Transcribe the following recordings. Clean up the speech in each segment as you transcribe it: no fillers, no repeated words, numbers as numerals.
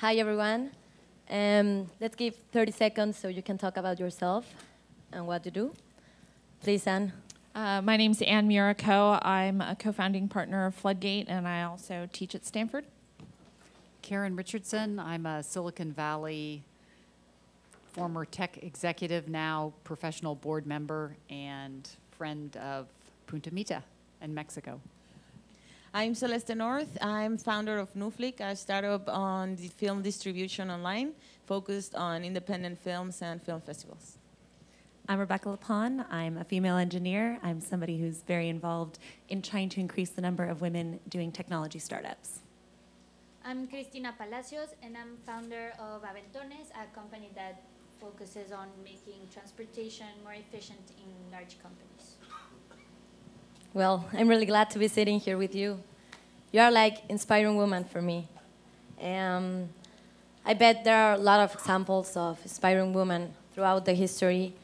Hi, everyone. Let's give 30 seconds so you can talk about yourself and what you do. Please, Anne. My name's Anne Miura-Ko. I'm a co-founding partner of Floodgate, and I also teach at Stanford. Karen Richardson. I'm a Silicon Valley former tech executive, now professional board member and friend of Punta Mita in Mexico. I'm Celeste North. I'm founder of Nuflick, a startup on the film distribution online, focused on independent films and film festivals. I'm Rebecca Lipon. I'm a female engineer. I'm somebody who's very involved in trying to increase the number of women doing technology startups. I'm Christina Palacios, and I'm founder of Aventones, a company that focuses on making transportation more efficient in large companies. Well, I'm really glad to be sitting here with you. You are like inspiring women for me. I bet there are a lot of examples of inspiring women throughout the history.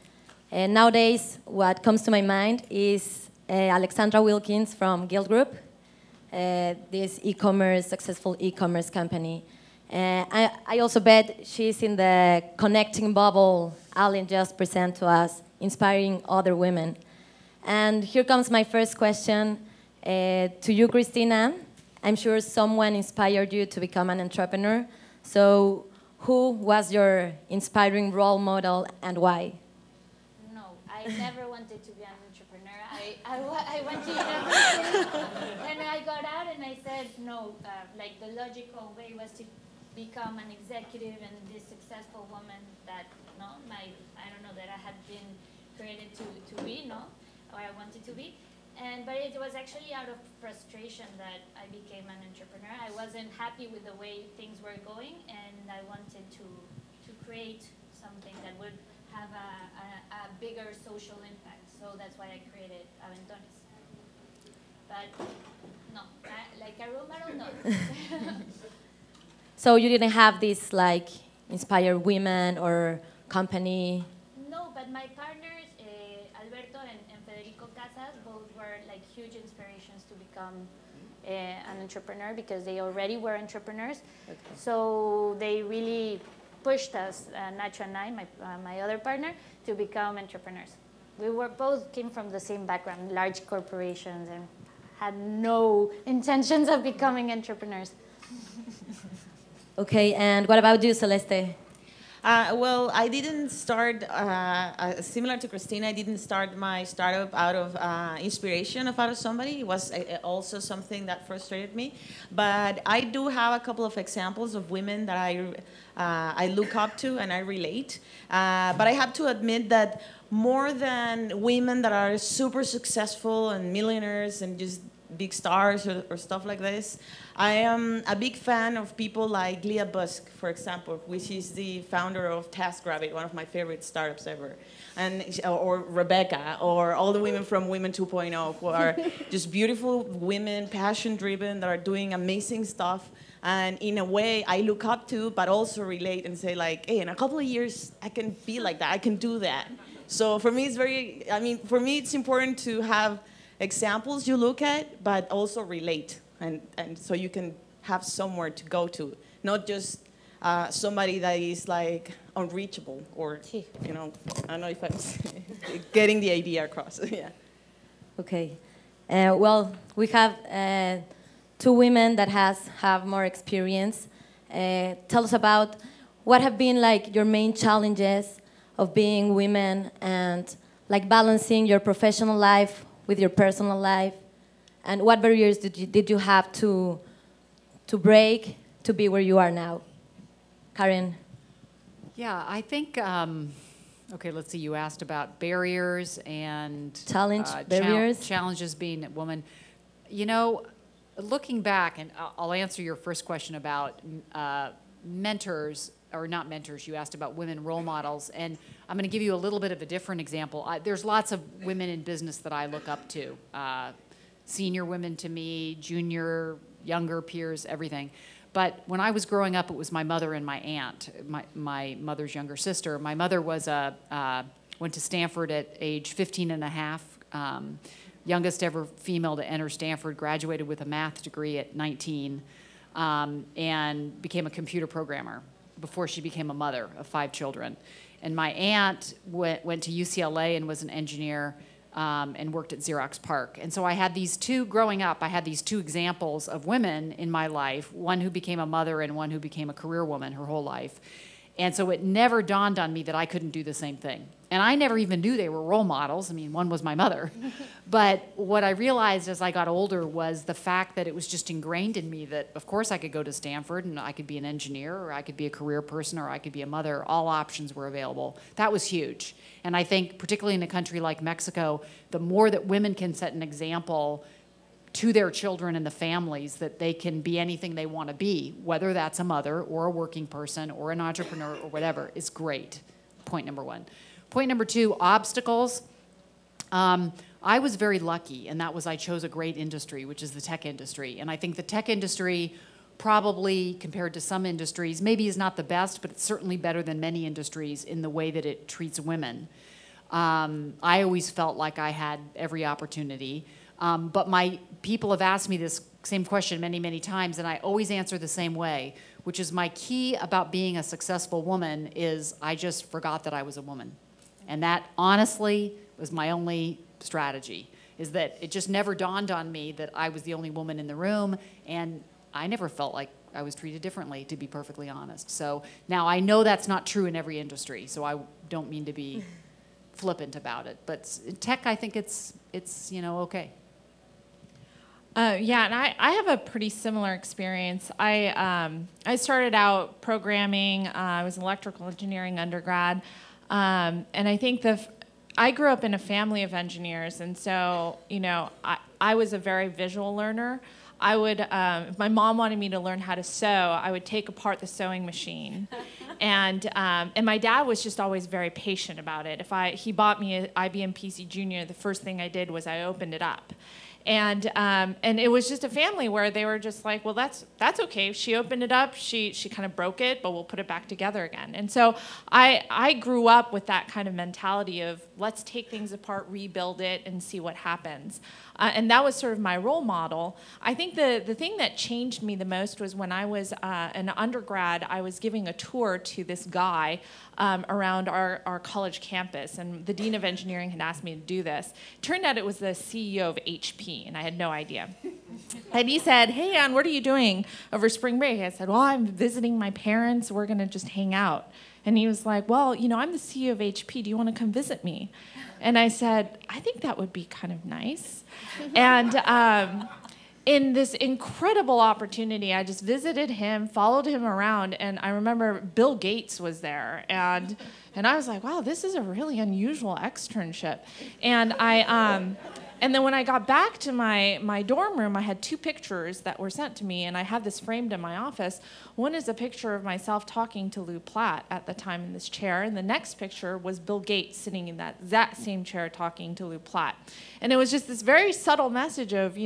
And nowadays, what comes to my mind is Alexandra Wilkins from Guild Group, this successful e-commerce company. I also bet she's in the connecting bubble Alan just presented to us, inspiring other women. And here comes my first question to you, Christina. I'm sure someone inspired you to become an entrepreneur. So who was your inspiring role model and why? No, I never wanted to be an entrepreneur. I went to university and I got out and I said, no, like the logical way was to become an executive and this successful woman that, I don't know, that I had been created to be, or I wanted to be. But it was actually out of frustration that I became an entrepreneur. I wasn't happy with the way things were going, and I wanted to create something that would have a bigger social impact. So that's why I created Aventones. But no, like a role model, no. So you didn't have this like inspire women or company? No, but my partners, Alberto and Federico Casas, both were like huge inspirations to become an entrepreneur because they already were entrepreneurs. Okay. So they really pushed us, Nacho and I, my other partner, to become entrepreneurs. We both came from the same background, large corporations, and had no intentions of becoming entrepreneurs. Okay, and what about you, Celeste? Well, I didn't start, similar to Christina, I didn't start my startup out of inspiration out of somebody. It was also something that frustrated me. But I do have a couple of examples of women that I look up to and I relate. But I have to admit that more than women that are super successful and millionaires and just big stars or stuff like this, I am a big fan of people like Leah Busk, for example, which is the founder of TaskRabbit, one of my favorite startups ever, or Rebecca, or all the women from Women 2.0, who are just beautiful women, passion-driven, that are doing amazing stuff. And in a way, I look up to, but also relate and say, like, hey, in a couple of years, I can be like that. I can do that. So for me, for me, it's important to have examples you look at, but also relate. And so you can have somewhere to go to, not just somebody that is like unreachable or, I don't know if I'm getting the idea across. Yeah. Okay. Well, we have two women that have more experience. Tell us about what have been like your main challenges of being women and like balancing your professional life with your personal life. And what barriers did you have to break to be where you are now? Karen? Yeah, I think, okay, let's see, you asked about barriers and challenges being a woman. Looking back, and I'll answer your first question about mentors, or not mentors, you asked about women role models, and I'm going to give you a little bit of a different example. There's lots of women in business that I look up to. Senior women to me, junior, younger peers, everything. But when I was growing up, it was my mother and my aunt, my mother's younger sister. My mother was went to Stanford at age 15 and a half, youngest ever female to enter Stanford, graduated with a math degree at 19. and became a computer programmer before she became a mother of 5 children. And my aunt went to UCLA and was an engineer and worked at Xerox PARC. And so I had these two, growing up, I had these 2 examples of women in my life, one who became a mother and one who became a career woman her whole life. And so it never dawned on me that I couldn't do the same thing. And I never even knew they were role models. I mean, one was my mother. But what I realized as I got older was the fact that it was just ingrained in me that, of course, I could go to Stanford and I could be an engineer, or I could be a career person, or I could be a mother. All options were available. That was huge. And I think, particularly in a country like Mexico, the more that women can set an example to their children and the families that they can be anything they want to be, whether that's a mother or a working person or an entrepreneur or whatever, is great. Point number 1. Point number 2, obstacles. I was very lucky, and that was I chose a great industry, which is the tech industry. And I think the tech industry probably, compared to some industries, maybe is not the best, but it's certainly better than many industries in the way that it treats women. I always felt like I had every opportunity. But my people have asked me this same question many, many times, and I always answer the same way, which is my key about being a successful woman is I just forgot that I was a woman. And that, honestly, was my only strategy, is that it just never dawned on me that I was the only woman in the room, and I never felt like I was treated differently, to be perfectly honest. So now I know that's not true in every industry, so I don't mean to be flippant about it. But in tech, I think it's okay. Yeah, and I have a pretty similar experience. I started out programming. I was an electrical engineering undergrad. And I think I grew up in a family of engineers, and so, I was a very visual learner. I would, if my mom wanted me to learn how to sew, I would take apart the sewing machine. And my dad was just always very patient about it. He bought me an IBM PC Junior, the first thing I did was I opened it up. And it was just a family where they were just like, well, that's okay. She opened it up. She kind of broke it, but we'll put it back together again. And so I grew up with that kind of mentality of let's take things apart, rebuild it, and see what happens. And that was sort of my role model. I think the thing that changed me the most was when I was an undergrad, I was giving a tour to this guy around our college campus, and the dean of engineering had asked me to do this. Turned out it was the CEO of HP, and I had no idea. And he said, "Hey, Ann, what are you doing over spring break?" I said, "Well, I'm visiting my parents. We're going to just hang out." And he was like, "Well, I'm the CEO of HP. Do you want to come visit me?" And I said, "I think that would be kind of nice." And in this incredible opportunity, I just visited him, followed him around, and I remember Bill Gates was there, and I was like, "Wow, this is a really unusual externship." And then when I got back to my dorm room, I had 2 pictures that were sent to me, and I have this framed in my office. One is a picture of myself talking to Lou Platt at the time in this chair, and the next picture was Bill Gates sitting in that same chair talking to Lou Platt. And it was just this very subtle message of,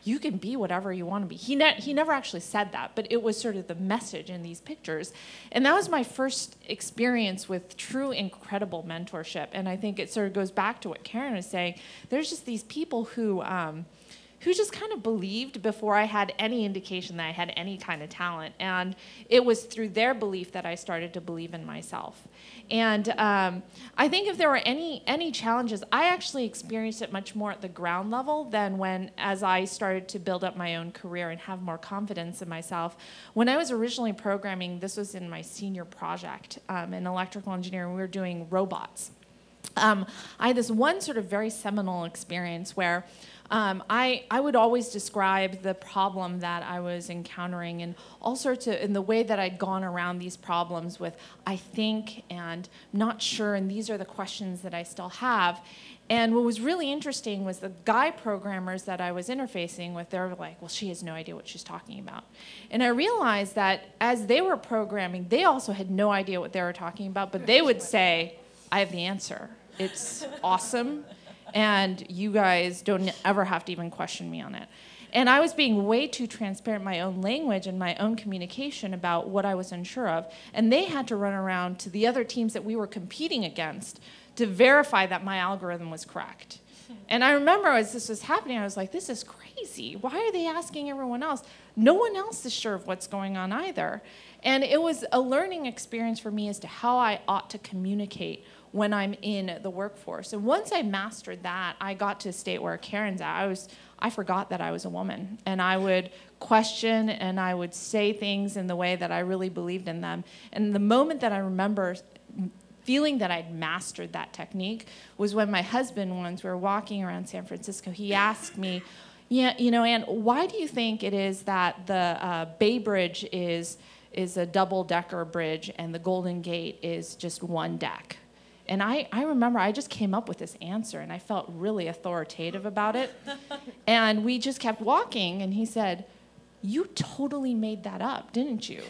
you can be whatever you want to be. He never actually said that, but it was sort of the message in these pictures. And that was my first experience with true incredible mentorship. And I think it sort of goes back to what Karen was saying. There's just these people who just kind of believed before I had any indication that I had any kind of talent. And it was through their belief that I started to believe in myself. And I think if there were any challenges, I actually experienced it much more at the ground level than as I started to build up my own career and have more confidence in myself. When I was originally programming, this was in my senior project in electrical engineering, we were doing robots. I had this one sort of very seminal experience where I would always describe the problem that I was encountering and all sorts of, in the way that I'd gone around these problems with I think and not sure, and these are the questions that I still have. And what was really interesting was the guy programmers that I was interfacing with, they were like, well, she has no idea what she's talking about. And I realized that as they were programming, they also had no idea what they were talking about, but they would say, I have the answer. It's awesome. And you guys don't ever have to even question me on it. And I was being way too transparent in my own language and my own communication about what I was unsure of. And they had to run around to the other teams that we were competing against to verify that my algorithm was correct. And I remember as this was happening, I was like, this is crazy. Why are they asking everyone else? No one else is sure of what's going on either. And it was a learning experience for me as to how I ought to communicate when I'm in the workforce. And once I mastered that, I got to a state where Karen's at. I forgot that I was a woman. And I would question and I would say things in the way that I really believed in them. And the moment that I remember feeling that I'd mastered that technique was when my husband, once we were walking around San Francisco, he asked me, yeah, you know, Ann, why do you think it is that the Bay Bridge is a double-decker bridge and the Golden Gate is just one deck? And I remember I just came up with this answer, and I felt really authoritative about it. And we just kept walking, and he said, you totally made that up, didn't you?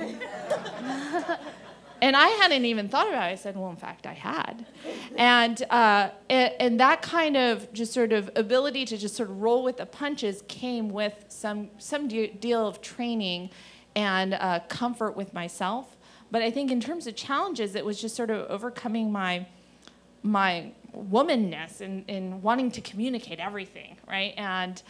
And I hadn't even thought about it. I said, well, in fact, I had. And that kind of just sort of ability to just sort of roll with the punches came with some deal of training and comfort with myself. But I think in terms of challenges, it was just sort of overcoming my womanness and wanting to communicate everything, right? And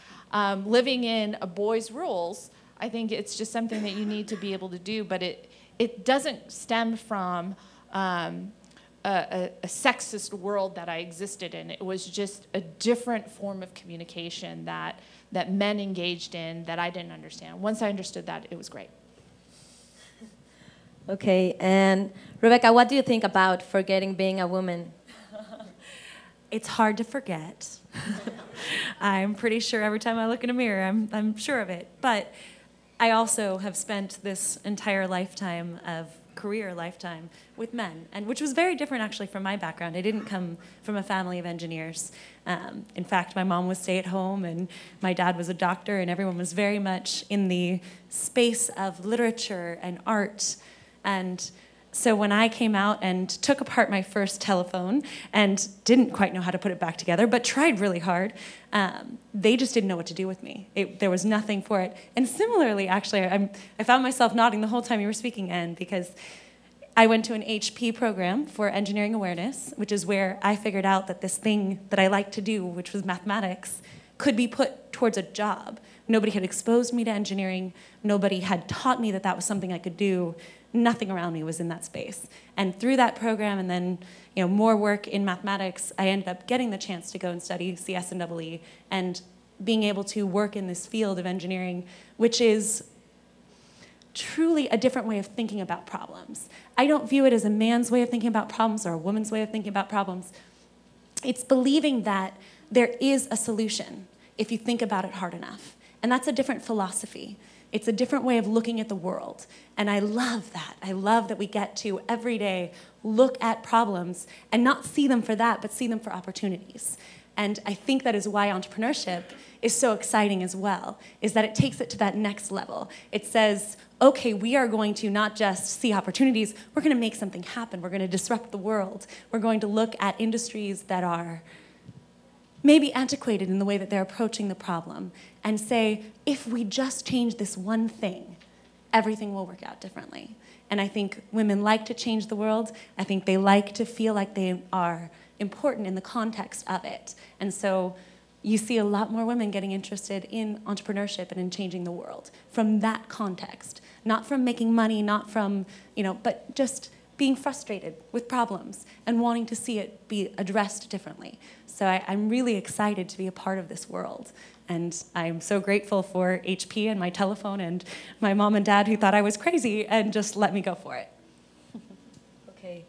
living in a boy's rules, I think it's just something that you need to be able to do, but it doesn't stem from a sexist world that I existed in. It was just a different form of communication that men engaged in that I didn't understand. Once I understood that, it was great. Okay, and Rebecca, what do you think about forgetting being a woman? It's hard to forget. I'm pretty sure every time I look in a mirror, I'm sure of it. But I also have spent this entire career lifetime with men, and which was very different actually from my background. I didn't come from a family of engineers. In fact, my mom was stay-at-home, and my dad was a doctor, and everyone was very much in the space of literature and art. And so when I came out and took apart my first telephone and didn't quite know how to put it back together, but tried really hard, they just didn't know what to do with me. There was nothing for it. And similarly, actually, I found myself nodding the whole time you were speaking, Anne, because I went to an HP program for engineering awareness, which is where I figured out that this thing that I liked to do, which was mathematics, could be put towards a job. Nobody had exposed me to engineering. Nobody had taught me that that was something I could do. Nothing around me was in that space. And through that program and then more work in mathematics, I ended up getting the chance to go and study CS and EE and being able to work in this field of engineering, which is truly a different way of thinking about problems. I don't view it as a man's way of thinking about problems or a woman's way of thinking about problems. It's believing that there is a solution if you think about it hard enough. And that's a different philosophy. It's a different way of looking at the world. And I love that. I love that we get to every day look at problems and not see them for that, but see them for opportunities. And I think that is why entrepreneurship is so exciting as well, is that it takes it to that next level. It says, okay, we are going to not just see opportunities, we're going to make something happen. We're going to disrupt the world. We're going to look at industries that are maybe antiquated in the way that they're approaching the problem and say, if we just change this one thing, everything will work out differently. And I think women like to change the world. I think they like to feel like they are important in the context of it. And so you see a lot more women getting interested in entrepreneurship and in changing the world from that context, not from making money, not from, but just being frustrated with problems and wanting to see it be addressed differently. So I'm really excited to be a part of this world. And I'm so grateful for HP and my telephone and my mom and dad who thought I was crazy and just let me go for it. Okay.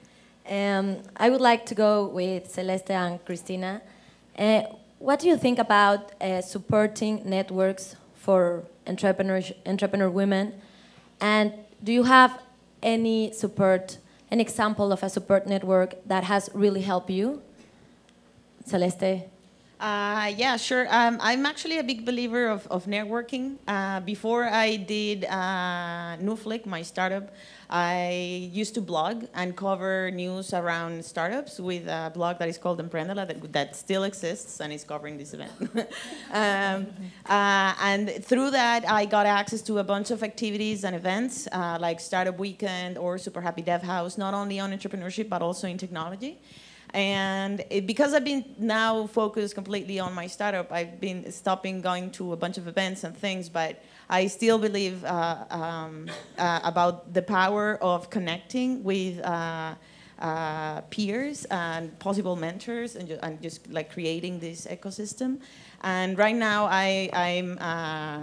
I would like to go with Celeste and Christina. What do you think about supporting networks for entrepreneur women? And do you have any example of a support network that has really helped you? Celeste? Yeah, sure. I'm actually a big believer of networking. Before I did NewFlick, my startup, I used to blog and cover news around startups with a blog that is called Emprendela that still exists and is covering this event. And through that, I got access to a bunch of activities and events like Startup Weekend or Super Happy Dev House, not only on entrepreneurship, but also in technology. And because I've been now focused completely on my startup, I've been stopping going to a bunch of events and things, but I still believe about the power of connecting with peers and possible mentors, and just like creating this ecosystem. And right now, I'm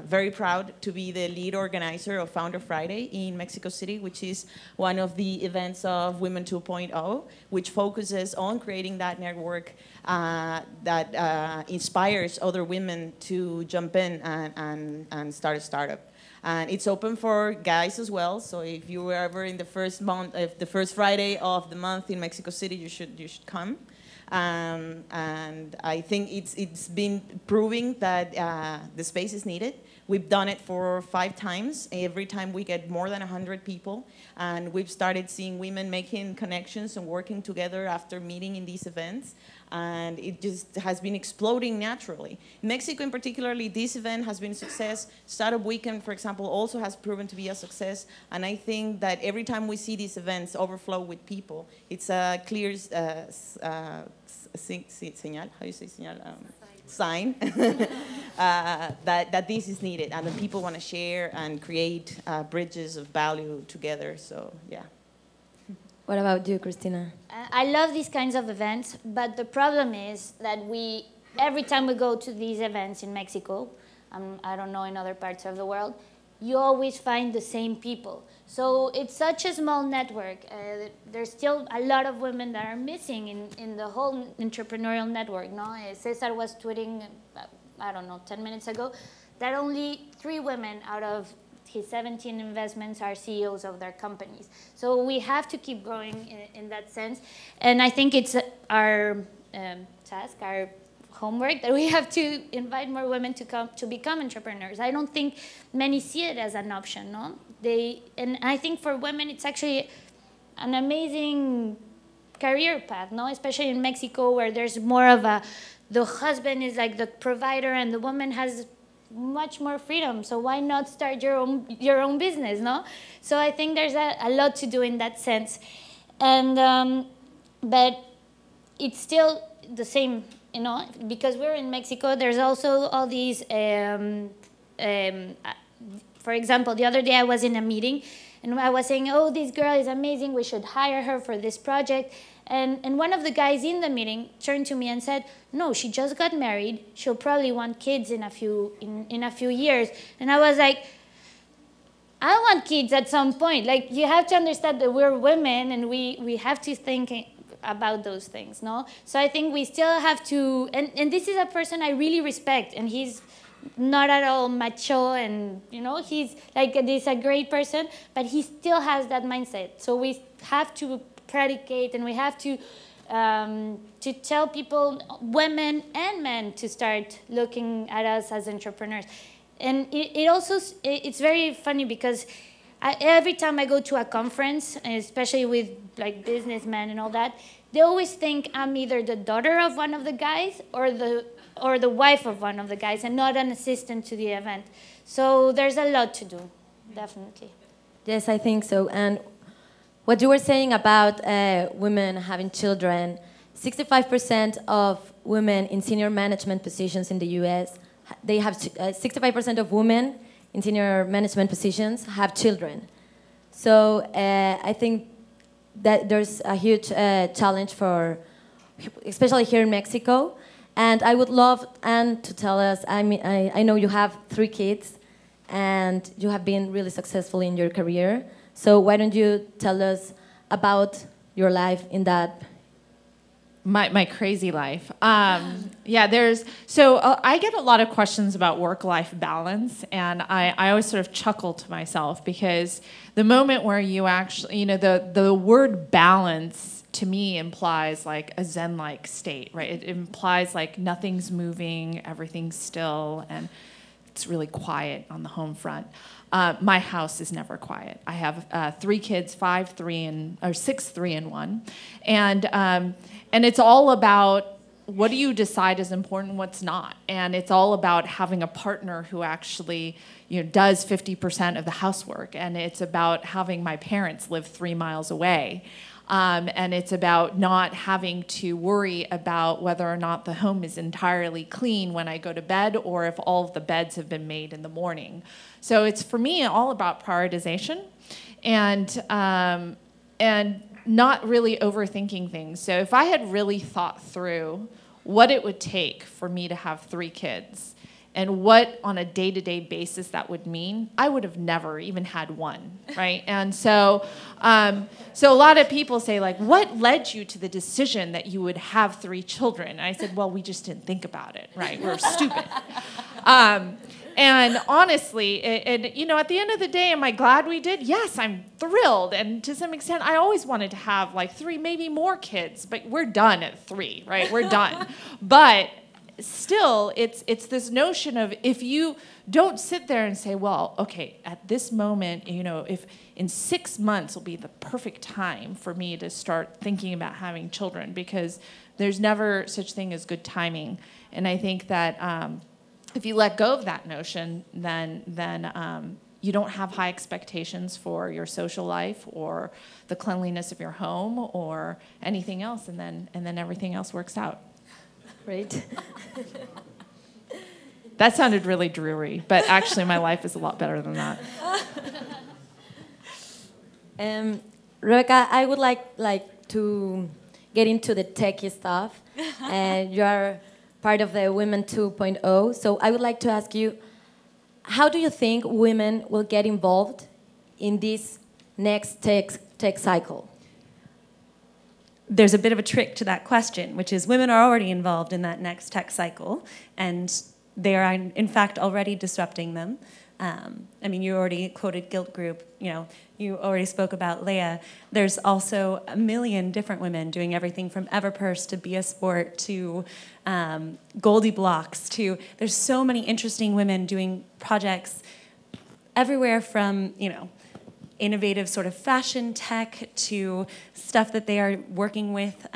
very proud to be the lead organizer of Founder Friday in Mexico City, which is one of the events of Women 2.0, which focuses on creating that network that inspires other women to jump in and start a startup. And it's open for guys as well. So if you were ever in the first Friday of the month in Mexico City, you should come. And I think it's been proving that the space is needed. We've done it for 5 times. Every time we get more than 100 people, and we've started seeing women making connections and working together after meeting in these events. And it just has been exploding naturally. In Mexico in particularly, this event has been a success. Startup Weekend, for example, also has proven to be a success. And I think that every time we see these events overflow with people, it's a clear señal, how do you say señal? Sign that this is needed and that people want to share and create bridges of value together. So, yeah. What about you, Christina? I love these kinds of events, but the problem is that every time we go to these events in Mexico, I don't know in other parts of the world, you always find the same people. So it's such a small network. There's still a lot of women that are missing in the whole entrepreneurial network. No? Cesar was tweeting, I don't know, 10 minutes ago, that only 3 women out of his 17 investments are CEOs of their companies. So we have to keep growing in that sense. And I think it's our task, our homework, that we have to invite more women to become entrepreneurs. I don't think many see it as an option, no? And I think for women, it's actually an amazing career path, no? Especially in Mexico, where there's more of the husband is like the provider and the woman has much more freedom. So why not start your own business, no? So I think there's a lot to do in that sense. And, but it's still the same, you know, because we're in Mexico, there's also all these, for example, the other day I was in a meeting and I was saying, oh, this girl is amazing, we should hire her for this project. And one of the guys in the meeting turned to me and said, no, she just got married, she'll probably want kids in a few years. And I was like, I want kids at some point. Like, you have to understand that we're women and we have to think about those things, no? So I think we still have to, and this is a person I really respect, and he's not at all macho, and you know, he's like, this a great person, but he still has that mindset. So we have to predicate, and we have to tell people, women and men, to start looking at us as entrepreneurs. And it's very funny because every time I go to a conference, especially with like businessmen and all that, they always think I'm either the daughter of one of the guys or the wife of one of the guys, and not an assistant to the event. So there's a lot to do, definitely. Yes, I think so. And what you were saying about women having children, 65% of women in senior management positions in the US, they have 65% of women in senior management positions have children. So I think that there's a huge challenge for, especially here in Mexico. And I would love Anne to tell us, I know you have 3 kids and you have been really successful in your career. So why don't you tell us about your life in that? My crazy life. Yeah, I get a lot of questions about work-life balance, and I always sort of chuckle to myself because the moment where you actually, the word balance to me implies like a Zen-like state, right? It implies like nothing's moving, everything's still, and it's really quiet on the home front. My house is never quiet. I have 3 kids, 6, 3, and 1, and it's all about what do you decide is important, what's not, and it's all about having a partner who actually, does 50% of the housework, and it's about having my parents live 3 miles away. And it's about not having to worry about whether or not the home is entirely clean when I go to bed or if all of the beds have been made in the morning. So it's, for me, all about prioritization and not really overthinking things. So if I had really thought through what it would take for me to have 3 kids and what on a day-to-day basis that would mean, I would have never even had one, right? And so so a lot of people say, like, what led you to the decision that you would have 3 children? And I said, well, we just didn't think about it, right? We're stupid. And honestly, at the end of the day, am I glad we did? Yes, I'm thrilled. And to some extent, I always wanted to have like 3, maybe more kids, but we're done at 3, right? We're done. But still, it's this notion of, if you don't sit there and say, well, okay, at this moment, if in 6 months will be the perfect time for me to start thinking about having children, because there's never such thing as good timing. And I think that if you let go of that notion, then you don't have high expectations for your social life or the cleanliness of your home or anything else, and then everything else works out. Great. That sounded really dreary, but actually my life is a lot better than that. Rebecca, I would like to get into the techie stuff. You are part of the Women 2.0. So I would like to ask you, how do you think women will get involved in this next tech cycle? There's a bit of a trick to that question, which is women are already involved in that next tech cycle, and they are, in fact, already disrupting them. You already quoted Guilt Group. You already spoke about Leia. There's also a million different women doing everything from Everpurse to Be a Sport to Goldie Blocks to, there's so many interesting women doing projects everywhere from, innovative sort of fashion tech to stuff that they are working with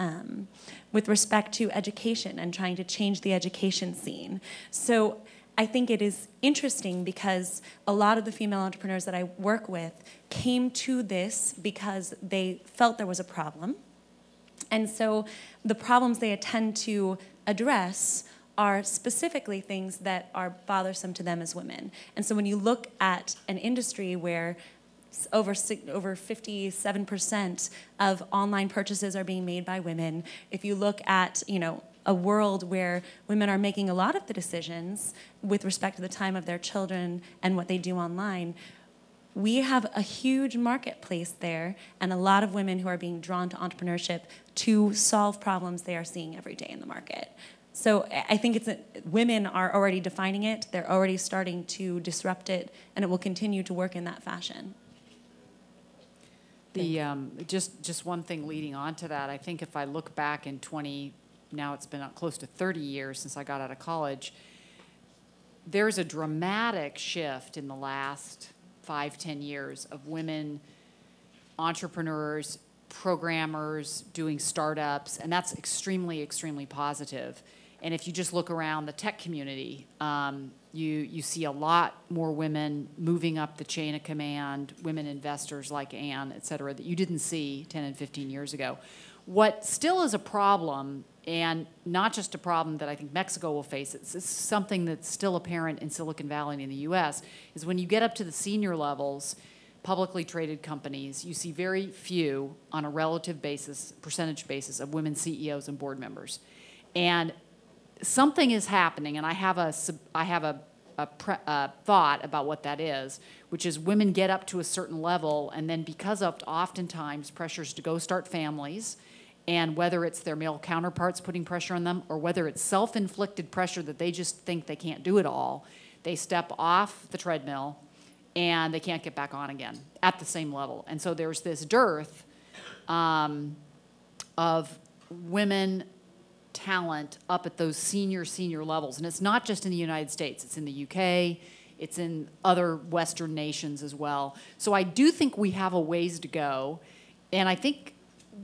respect to education and trying to change the education scene. So I think it is interesting because a lot of the female entrepreneurs that I work with came to this because they felt there was a problem. And so the problems they intend to address are specifically things that are bothersome to them as women. And so when you look at an industry where over 57% of online purchases are being made by women, if you look at, a world where women are making a lot of the decisions with respect to the time of their children and what they do online, we have a huge marketplace there and a lot of women who are being drawn to entrepreneurship to solve problems they are seeing every day in the market. So I think women are already defining it, they're already starting to disrupt it, and it will continue to work in that fashion. Just one thing leading on to that, I think if I look back in now it's been close to 30 years since I got out of college, there's a dramatic shift in the last 5-10 years of women entrepreneurs, programmers, doing startups, and that's extremely, extremely positive. And if you just look around the tech community, you see a lot more women moving up the chain of command, women investors like Anne, et cetera, that you didn't see 10 and 15 years ago. What still is a problem, and not just a problem that I think Mexico will face, it's something that's still apparent in Silicon Valley and in the US, is when you get up to the senior levels, publicly traded companies, you see very few on a relative basis, percentage basis, of women CEOs and board members. And something is happening, and I have a thought about what that is, which is women get up to a certain level, and then because of oftentimes pressures to go start families, and whether it's their male counterparts putting pressure on them or whether it's self-inflicted pressure that they just think they can't do it all, they step off the treadmill and they can't get back on again at the same level. And so there's this dearth of women talent up at those senior levels. And it's not just in the United States, it's in the UK, it's in other Western nations as well. So I do think we have a ways to go. And I think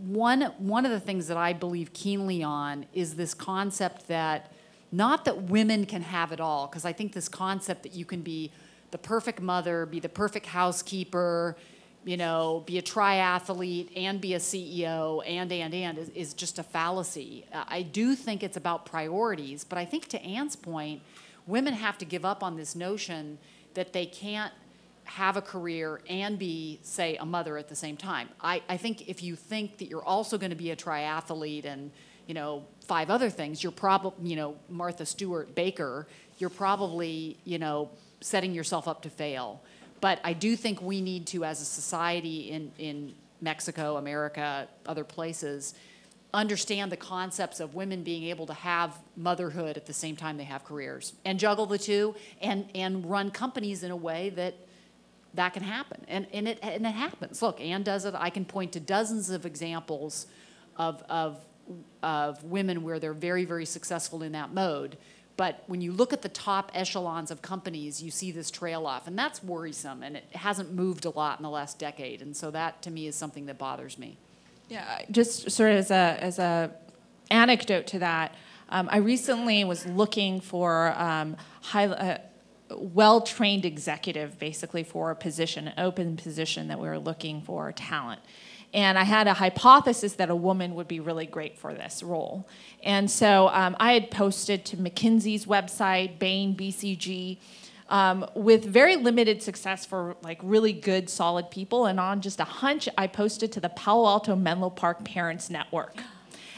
one of the things that I believe keenly on is this concept that, not that women can have it all, because I think this concept that you can be the perfect mother, be the perfect housekeeper, be a triathlete and be a CEO and is just a fallacy. I do think it's about priorities, but I think to Anne's point, women have to give up on this notion that they can't have a career and be, say, a mother at the same time. I think if you think that you're also going to be a triathlete and, 5 other things, you're probably, Martha Stewart Baker, you're probably, setting yourself up to fail. But I do think we need to, as a society in Mexico, America, other places, understand the concepts of women being able to have motherhood at the same time they have careers and juggle the two and run companies in a way that can happen. And it happens. Look, Anne does it. I can point to dozens of examples of women where they're very, very successful in that mode. But when you look at the top echelons of companies, you see this trail off, and that's worrisome, and it hasn't moved a lot in the last decade, and so that, to me, is something that bothers me. Yeah, just sort of as a anecdote to that, I recently was looking for well-trained executive, basically, for a position, an open position that we were looking for talent. And I had a hypothesis that a woman would be really great for this role. And so I had posted to McKinsey's website, Bain, BCG, with very limited success for like really good, solid people. And on just a hunch, I posted to the Palo Alto Menlo Park Parents Network.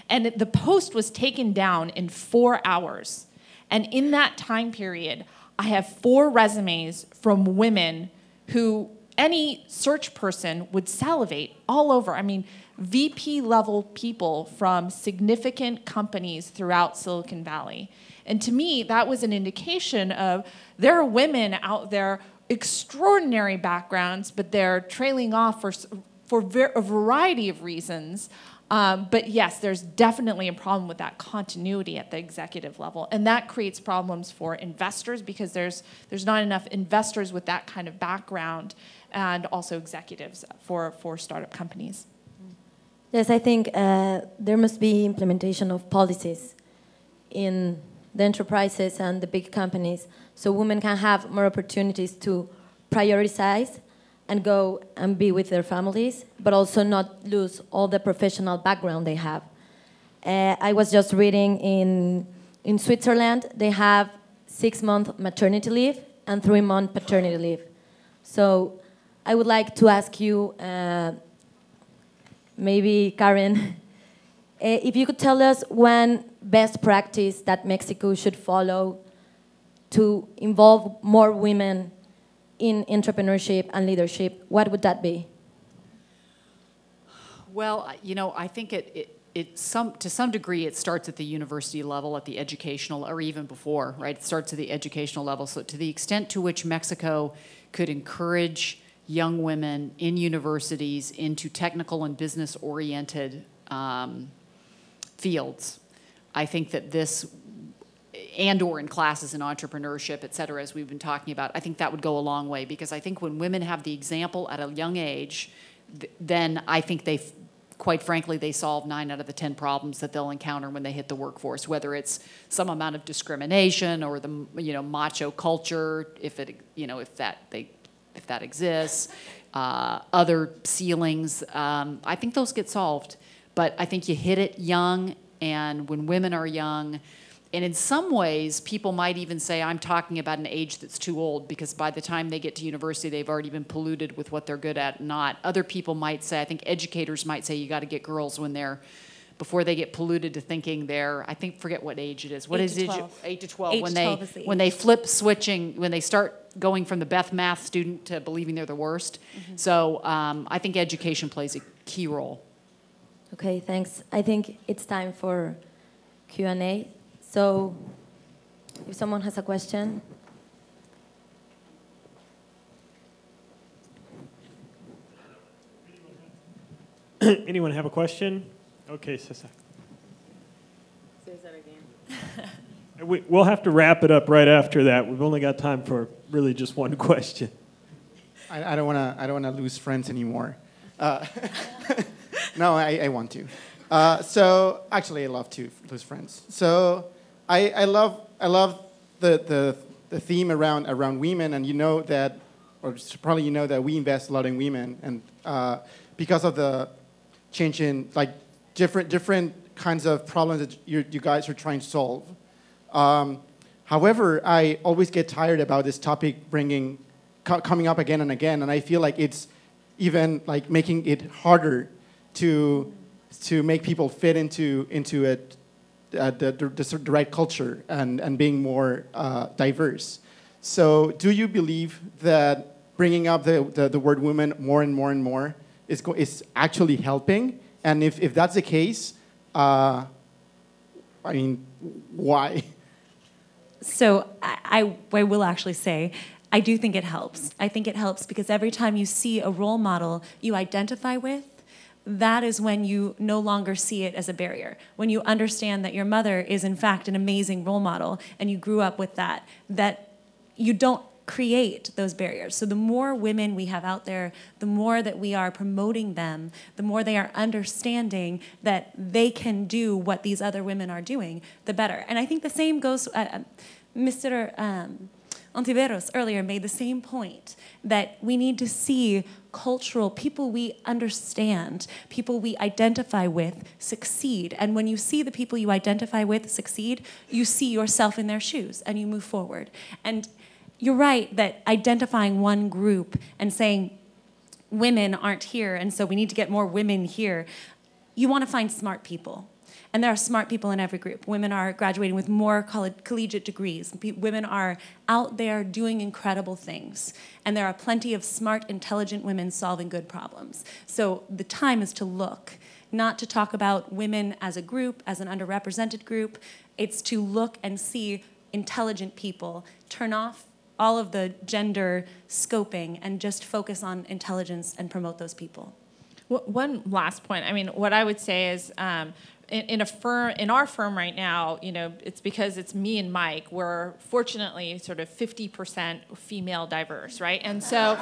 And the post was taken down in 4 hours. And in that time period, I have 4 resumes from women who any search person would salivate all over. I mean, VP level people from significant companies throughout Silicon Valley. And to me, that was an indication of there are women out there, extraordinary backgrounds, but they're trailing off for a variety of reasons. But yes, there's definitely a problem with that continuity at the executive level. And that creates problems for investors because there's not enough investors with that kind of background and also executives for startup companies. Yes, I think there must be implementation of policies in the enterprises and the big companies so women can have more opportunities to prioritize and go and be with their families, but also not lose all the professional background they have. I was just reading in Switzerland, they have 6-month maternity leave and 3-month paternity leave. So I would like to ask you, maybe Karen, if you could tell us one best practice that Mexico should follow to involve more women in entrepreneurship and leadership, what would that be? Well, I think to some degree it starts at the university level, at the educational, or even before, right? It starts at the educational level. So to the extent to which Mexico could encourage young women in universities into technical and business-oriented fields, I think that this, and/or in classes in entrepreneurship, et cetera, as we've been talking about, I think that would go a long way because I think when women have the example at a young age, then I think quite frankly, they solve 9 out of the 10 problems that they'll encounter when they hit the workforce, whether it's some amount of discrimination or the macho culture, if that exists, other ceilings. I think those get solved, but I think you hit it young, and when women are young. And in some ways, people might even say, I'm talking about an age that's too old because by the time they get to university, they've already been polluted with what they're good at and not. Other people might say, I think educators might say, you got to get girls before they get polluted to thinking forget what age it is. What is it? 8 to 12. When they flip switching, when they start going from the Beth math student to believing they're the worst. Mm-hmm. So I think education plays a key role. Okay, thanks. I think it's time for Q&A. So, if someone has a question. Anyone have a question? Okay, Cesar. Cesar again. We'll have to wrap it up right after that. We've only got time for really just one question. I don't want to lose friends anymore. No, I want to. So actually, I love to lose friends. So. I love the theme around women, and you know that or probably you know that we invest a lot in women, and because of the change in like different kinds of problems that you guys are trying to solve. However, I always get tired about this topic coming up again and again, and I feel like it's even like making it harder to make people fit into it. The right culture and being more diverse. So do you believe that bringing up the word women more and more and more is actually helping? And if that's the case, I mean, why? So I will actually say, I do think it helps. I think it helps because every time you see a role model you identify with, that is when you no longer see it as a barrier. When you understand that your mother is in fact an amazing role model and you grew up with that you don't create those barriers. So the more women we have out there, the more that we are promoting them, the more they are understanding that they can do what these other women are doing, the better. And I think the same goes, Mr. Ontiveros earlier made the same point, that we need to see cultural people we understand, people we identify with succeed. And when you see the people you identify with succeed, you see yourself in their shoes and you move forward. And you're right that identifying one group and saying women aren't here and so we need to get more women here, you want to find smart people. And there are smart people in every group. Women are graduating with more collegiate degrees. Women are out there doing incredible things. And there are plenty of smart, intelligent women solving good problems. So the time is to look, not to talk about women as a group, as an underrepresented group. It's to look and see intelligent people, turn off all of the gender scoping and just focus on intelligence and promote those people. One last point. I mean, what I would say is, in our firm right now, you know, it's because it's me and Mike. We're fortunately sort of 50% female diverse, right? And so,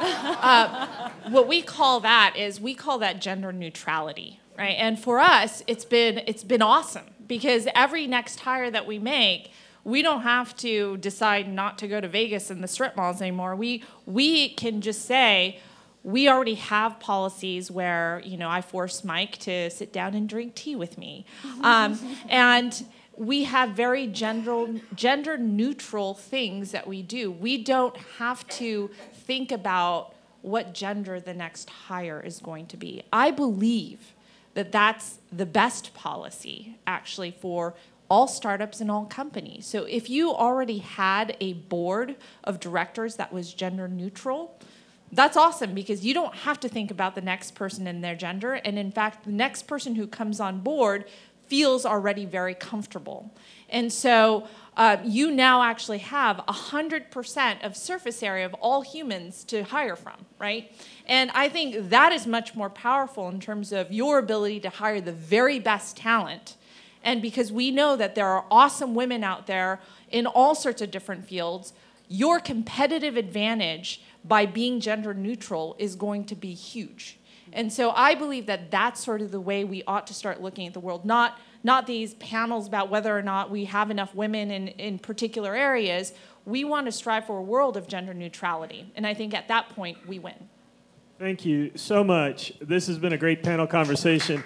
what we call that gender neutrality, right? And for us, it's been awesome because every next hire that we make, we don't have to decide not to go to Vegas and the strip malls anymore. We can just say, we already have policies where, you know, I force Mike to sit down and drink tea with me. And we have very gender neutral things that we do. We don't have to think about what gender the next hire is going to be. I believe that that's the best policy, actually, for all startups and all companies. So if you already had a board of directors that was gender neutral, that's awesome because you don't have to think about the next person and their gender. And in fact, the next person who comes on board feels already very comfortable. And so you now actually have 100% of surface area of all humans to hire from, right? And I think that is much more powerful in terms of your ability to hire the very best talent. And because we know that there are awesome women out there in all sorts of different fields, your competitive advantage by being gender neutral is going to be huge. And so I believe that that's sort of the way we ought to start looking at the world, not these panels about whether or not we have enough women in particular areas. We want to strive for a world of gender neutrality. And I think at that point, we win. Thank you so much. This has been a great panel conversation.